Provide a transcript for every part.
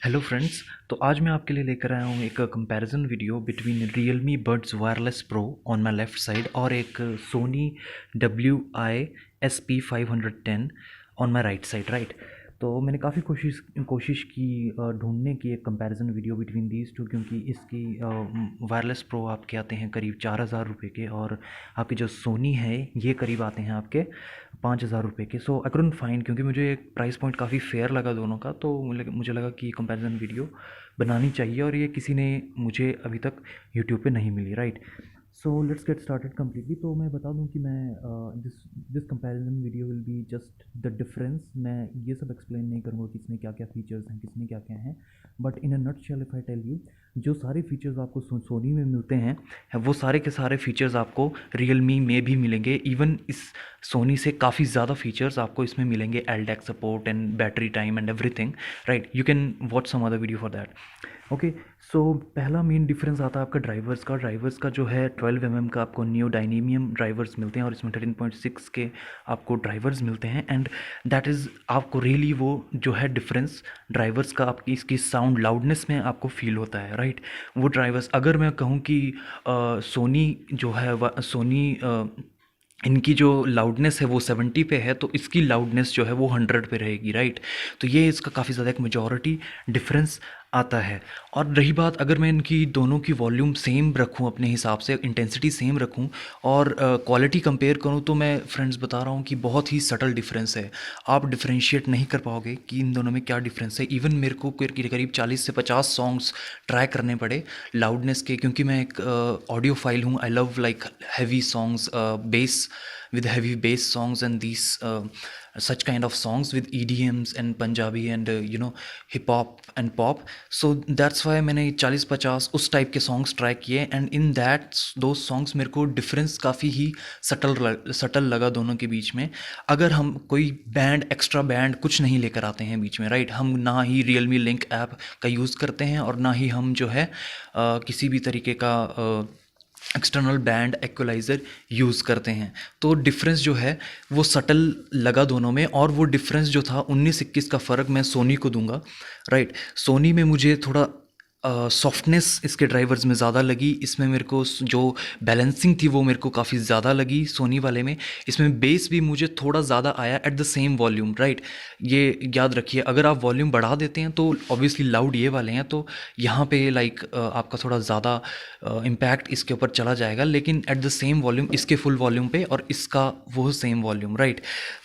Hello friends. तो आज मैं आपके लिए लेकर आया हूँ एक comparison video between Realme Buds Wireless Pro on my left side और एक Sony WI-SP510 on my right side, right. तो मैंने काफ़ी कोशिश की ढूंढने की एक comparison video between these two, क्योंकि इसकी वायरलेस प्रो आपके आते हैं करीब 4,000 रुपये के, और आपकी जो सोनी है ये करीब आते हैं आपके 5,000 रुपये के। सो आई कुडंट फाइंड, क्योंकि मुझे एक प्राइस पॉइंट काफ़ी फेयर लगा दोनों का, तो मुझे लगा कि कंपैरिजन वीडियो बनानी चाहिए, और ये किसी ने मुझे अभी तक यूट्यूब पे नहीं मिली, right. So let's get started completely. तो मैं बता दूं कि मैं this this comparison video will be just the difference. मैं ये सब एक्सप्लेन नहीं करूँगा कि इसमें क्या क्या फीचर्स हैं, किसमें क्या क्या हैं, but in a nutshell if I tell you, जो सारे फीचर्स आपको सोनी में मिलते हैं वो सारे के सारे फीचर्स आपको रियलमी में भी मिलेंगे। इवन इस सोनी से काफ़ी ज़्यादा फीचर्स आपको इसमें मिलेंगे, LDAC support and battery time and everything, right. You can watch some other video for that. Okay. So पहला मेन डिफरेंस आता है आपका ड्राइवर्स का जो है 12 का आपको नियो डायनेमियम ड्राइवर्स मिलते हैं, और इसमें 13.6 के आपको ड्राइवर्स मिलते हैं, एंड दैट इज़ आपको रियली वो जो है डिफरेंस ड्राइवर्स का आपकी इसकी साउंड लाउडनेस में आपको फील होता है, राइट। वो ड्राइवर्स, अगर मैं कहूँ कि सोनी जो है सोनी इनकी जो लाउडनेस है वो 70 पे है, तो इसकी लाउडनेस जो है वो 100 पे रहेगी, राइट। तो ये इसका काफ़ी ज़्यादा एक मेजॉरिटी डिफरेंस आता है। और रही बात, अगर मैं इनकी दोनों की वॉल्यूम सेम रखूं, अपने हिसाब से इंटेंसिटी सेम रखूं और क्वालिटी कंपेयर करूं, तो मैं फ्रेंड्स बता रहा हूं कि बहुत ही सटल डिफरेंस है। आप डिफरेंशिएट नहीं कर पाओगे कि इन दोनों में क्या डिफरेंस है। इवन मेरे को करीब 40 से 50 सॉन्ग्स ट्राई करने पड़े लाउडनेस के, क्योंकि मैं एक ऑडियो फाइल हूँ। I love like heavy songs, base with heavy bass songs, and these such kind of songs with EDMs and Punjabi and hip hop and pop. So that's why मैंने 40-50 उस type के songs try किए, and in that दो songs मेरे को difference काफ़ी ही subtle लगा दोनों के बीच में। अगर हम कोई बैंड, एक्स्ट्रा बैंड कुछ नहीं लेकर आते हैं बीच में, राइट, हम ना ही रियलमी लिंक ऐप का यूज़ करते हैं, और ना ही हम जो है किसी भी तरीके का एक्सटर्नल बैंड एक्वलाइज़र यूज़ करते हैं, तो डिफरेंस जो है वो सटल लगा दोनों में। और वो डिफरेंस जो था 19-21 का फ़र्क मैं सोनी को दूंगा, राइट। सोनी में मुझे थोड़ा सॉफ्टनेस इसके ड्राइवर्स में ज़्यादा लगी। इसमें मेरे को जो बैलेंसिंग थी वो मेरे को काफ़ी ज़्यादा लगी सोनी वाले में। इसमें बेस भी मुझे थोड़ा ज़्यादा आया at the same volume, right. ये याद रखिए, अगर आप वॉल्यूम बढ़ा देते हैं तो ऑब्वियसली लाउड ये वाले हैं, तो यहाँ पे लाइक आपका थोड़ा ज़्यादा इम्पैक्ट इसके ऊपर चला जाएगा, लेकिन एट द सेम वॉल्यूम इसके फुल वॉल्यूम पे और इसका वो सेम वॉल्यूम, राइट।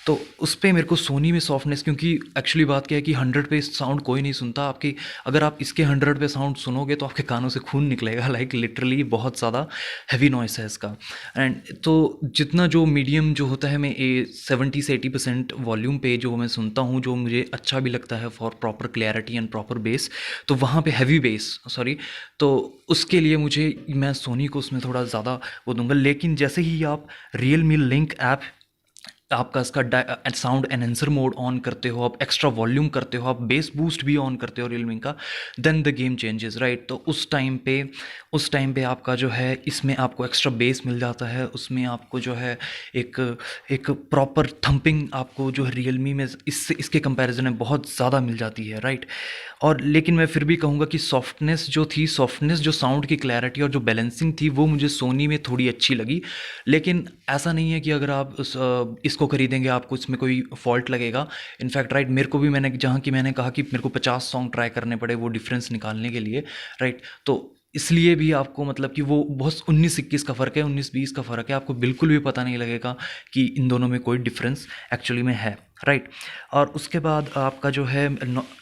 तो उस पर मेरे को सोनी में सॉफ्टनेस, क्योंकि एक्चुअली बात क्या है कि 100 पे साउंड कोई नहीं सुनता आपकी। अगर आप इसके 100 पे साउंड सुनोगे तो आपके कानों से खून निकलेगा, लाइक लिटरली बहुत ज़्यादा हैवी नॉइस है इसका। एंड तो जितना जो मीडियम जो होता है, मैं 70 से 80% वॉल्यूम पे जो मैं सुनता हूँ, जो मुझे अच्छा भी लगता है for proper clarity and proper base, तो वहाँ पे हैवी बेस, सॉरी, तो उसके लिए मैं सोनी को उसमें थोड़ा ज़्यादा वो दूंगा। लेकिन जैसे ही आप रियलमी लिंक ऐप, आपका इसका साउंड एनहेंसर मोड ऑन करते हो, आप एक्स्ट्रा वॉल्यूम करते हो, आप बेस बूस्ट भी ऑन करते हो रियलमी का, then the game changes, right. तो उस टाइम पे आपका जो है इसमें आपको एक्स्ट्रा बेस मिल जाता है, उसमें आपको जो है एक एक प्रॉपर थंपिंग आपको जो है रियलमी में इसके कंपैरिजन में बहुत ज़्यादा मिल जाती है, राइट। और लेकिन मैं फिर भी कहूँगा कि सॉफ्टनेस जो साउंड की क्लैरिटी और जो बैलेंसिंग थी वो मुझे सोनी में थोड़ी अच्छी लगी। लेकिन ऐसा नहीं है कि अगर आप इसको खरीदेंगे आपको इसमें कोई फॉल्ट लगेगा। इनफैक्ट, राइट, मेरे को भी मैंने कहा कि मेरे को 50 सॉन्ग ट्राई करने पड़े वो डिफरेंस निकालने के लिए, राइट। तो इसलिए भी आपको मतलब कि वो बहुत 19-21 का फ़र्क है, 19-20 का फ़र्क है, आपको बिल्कुल भी पता नहीं लगेगा कि इन दोनों में कोई डिफरेंस एक्चुअली में है, राइट। और उसके बाद आपका जो है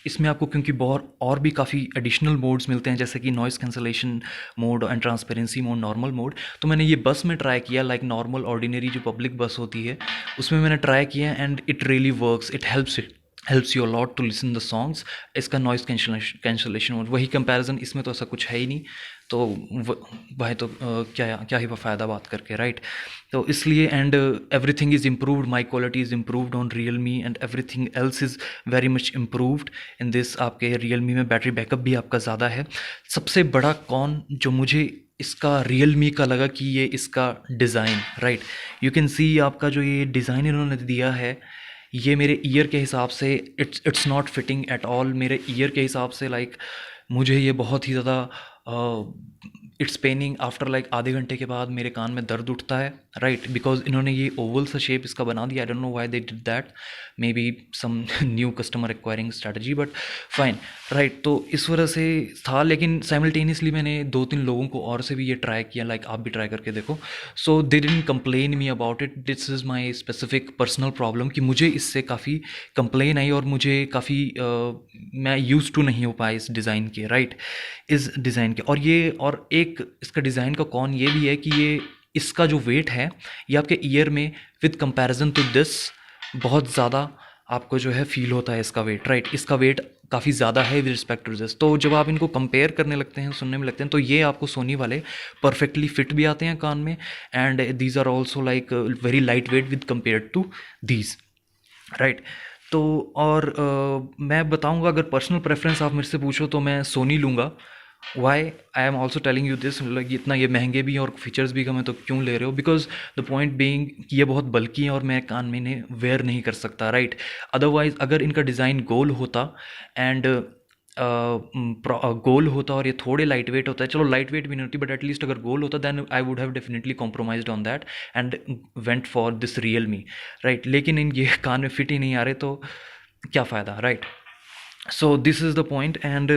इसमें आपको क्योंकि बहुत और भी काफ़ी एडिशनल मोड्स मिलते हैं, जैसे कि noise cancellation mode and transparency mode, normal mode. तो मैंने ये बस में ट्राई किया, लाइक नॉर्मल ऑर्डिनरी जो पब्लिक बस होती है उसमें मैंने ट्राई किया, and it really works, it helps you a lot to listen the songs. इसका नॉइज़ कैंसलेशन मोड, वही कंपैरिजन, इसमें तो ऐसा कुछ है ही नहीं, तो भाई तो क्या ही फ़ायदा बात करके, राइट। तो इसलिए, and everything is improved, my quality is improved on Realme, and everything else is very much improved in this. आपके रियलमी में बैटरी बैकअप भी आपका ज़्यादा है। सबसे बड़ा कॉन जो मुझे इसका रियलमी का लगा कि ये इसका design, right. You can see आपका जो ये डिज़ाइन इन्होंने दिया है, ये मेरे ईयर के हिसाब से it's not fitting at all. मेरे ईयर के हिसाब से लाइक मुझे ये बहुत ही ज़्यादा इट्स पेनिंग आफ्टर लाइक आधे घंटे के बाद मेरे कान में दर्द उठता है, राइट, बिकॉज इन्होंने ये ओवल सा शेप इसका बना दिया। I don't know why they did that, maybe some new customer acquiring strategy, but fine, right. तो इस वजह से था, लेकिन साइमल्टेनियसली मैंने 2-3 लोगों को और से भी ये ट्राई किया, लाइक आप भी ट्राई करके देखो। So they didn't complain me about it. This is my specific personal problem कि मुझे इससे काफ़ी कंप्लेन आई और मुझे काफ़ी मैं यूज टू नहीं हो पाया इस डिज़ाइन के, राइट, इस डिज़ाइन के। और एक इसका डिज़ाइन का कौन ये भी है कि ये इसका जो वेट है ये आपके ईयर में विद कंपैरिजन टू दिस बहुत ज़्यादा आपको जो है फील होता है इसका वेट, राइट। इसका वेट काफ़ी ज़्यादा है विद रिस्पेक्ट टू दिस। तो जब आप इनको कंपेयर करने लगते हैं, सुनने में लगते हैं, तो ये आपको सोनी वाले परफेक्टली फिट भी आते हैं कान में, and these are also like very light weight with compare to these, right. तो और मैं बताऊंगा, अगर पर्सनल प्रेफरेंस आप मेरे से पूछो तो मैं सोनी लूँगा। Why I am also telling you this, like इतना ये महंगे भी हैं और फीचर्स भी कम है, तो क्यों ले रहे हो? बिकॉज द पॉइंट बीइंग कि ये बहुत बल्कि हैं और मैं कान में इन्हें वेयर नहीं कर सकता, राइट। अदरवाइज अगर इनका डिज़ाइन गोल होता एंड गोल होता और ये थोड़े लाइट वेट होता है, चलो लाइट वेट भी नहीं होती, बट एटलीस्ट अगर गोल होता then I would have definitely compromised on that and went for this Realme, right. लेकिन इन ये कान में फिट ही नहीं आ रहे, तो क्या फ़ायदा, right. So this is the point, and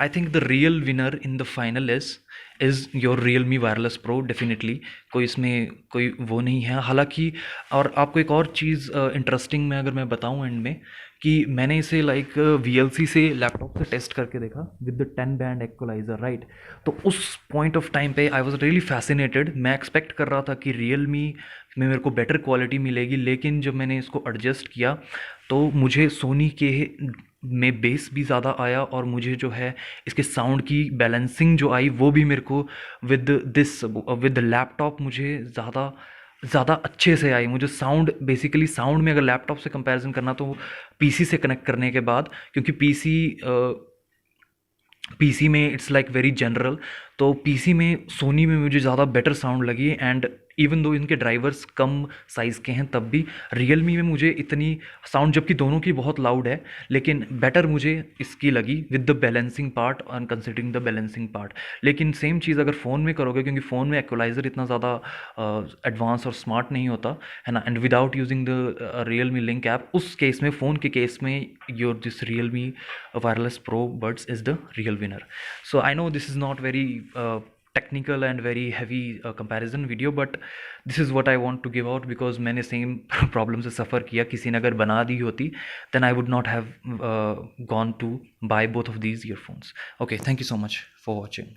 I think the real winner in the final is your Realme Wireless Pro, definitely। कोई इसमें कोई वो नहीं है, हालांकि। और आपको एक और चीज़ इंटरेस्टिंग में अगर मैं बताऊं एंड में, कि मैंने इसे लाइक VLC से लैपटॉप से टेस्ट करके देखा विद द 10 बैंड एक्वलाइजर, राइट। तो उस पॉइंट ऑफ टाइम पे आई वाज रियली फैसिनेटेड। मैं एक्सपेक्ट कर रहा था कि Realme में मेरे को बेटर क्वालिटी मिलेगी, लेकिन जब मैंने इसको एडजस्ट किया तो मुझे सोनी के में बेस भी ज़्यादा आया, और मुझे जो है इसके साउंड की बैलेंसिंग जो आई वो भी मेरे को विद लैपटॉप मुझे ज़्यादा अच्छे से आई। मुझे साउंड, बेसिकली साउंड में अगर लैपटॉप से कंपैरिजन करना तो पीसी से कनेक्ट करने के बाद, क्योंकि पीसी में इट्स लाइक वेरी जनरल, तो पीसी में सोनी में मुझे ज़्यादा बेटर साउंड लगी। एंड इवन दो इनके ड्राइवर्स कम साइज़ के हैं, तब भी रियलमी में मुझे इतनी साउंड, जबकि दोनों की बहुत लाउड है, लेकिन बेटर मुझे इसकी लगी विद द बैलेंसिंग पार्ट और कंसिडरिंग द बैलेंसिंग पार्ट। लेकिन सेम चीज़ अगर फ़ोन में करोगे, क्योंकि फ़ोन में एक्वलाइज़र इतना ज़्यादा एडवांस और स्मार्ट नहीं होता है ना, and without using the Realme link app, उस केस में, फ़ोन के केस में, your this Realme wireless pro buds is the real winner. So I know this is not very technical and very heavy comparison video, but this is what I want to give out, because मैंने same problem से suffer किया। किसी ने अगर बना दी होती then I would not have gone to buy both of these earphones. Okay, thank you so much for watching.